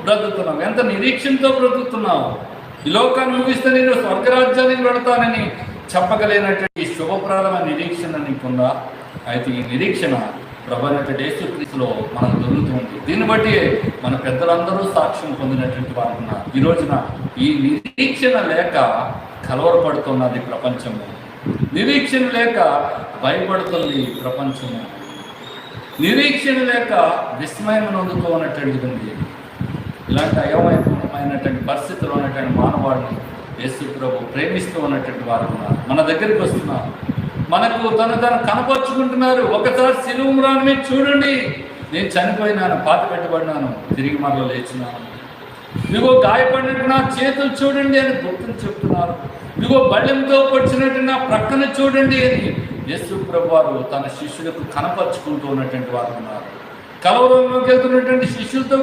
బ్రతుకుతున్నావు, ఎంత నిరీక్షణతో బ్రతుకుతున్నావు. ఈ లోకాన్ని ముగిస్తే నేను స్వర్గరాజ్యానికి వెళతానని చెప్పగలిగినటువంటి ఈ శుభప్రదమైన నిరీక్షణ నీకుందా? అయితే ఈ నిరీక్షణ ప్రభువైనటువంటి యేసుక్రీస్తులో మనకు దొరుకుతుంది. దీన్ని బట్టి మన పెద్దలందరూ సాక్ష్యం పొందినటువంటి వారు ఉన్నారు. ఈ రోజున ఈ నిరీక్షణ లేక కలవరపడుతున్నది ప్రపంచము, నిరీక్షణ లేక భయపడుతుంది ప్రపంచము, నిరీక్షణ లేక విస్మయం నొందుతూ ఉన్నటువంటిది ఉంది. ఇలాంటి అయోమయమైనటువంటి పరిస్థితుల్లో ఉన్నటువంటి మానవాడిని యేసు ప్రభు ప్రేమిస్తూ ఉన్నటువంటి వారు ఉన్నారు. మన దగ్గరికి వస్తున్నారు, మనకు తను కనపరుచుకుంటున్నారు. ఒకసారి సిలువ మ్రాను మీద చూడండి, నేను చనిపోయినాను, పాత పెట్టబడినాను, తిరిగి మరల లేచినాను. ఇదిగో గాయపడినట్టు నా చేతులు చూడండి అని భక్తులు చెప్తున్నారు. ఇదిగో బళ్ళెంతో పొడిచినట్టు నా ప్రక్కన చూడండి అని యేసు ప్రభు వారు తన శిష్యులకు కనపరుచుకుంటూ ఉన్నటువంటి వారు ఉన్నారు. కలవరంలోకి వెళ్తున్నటువంటి శిష్యులతో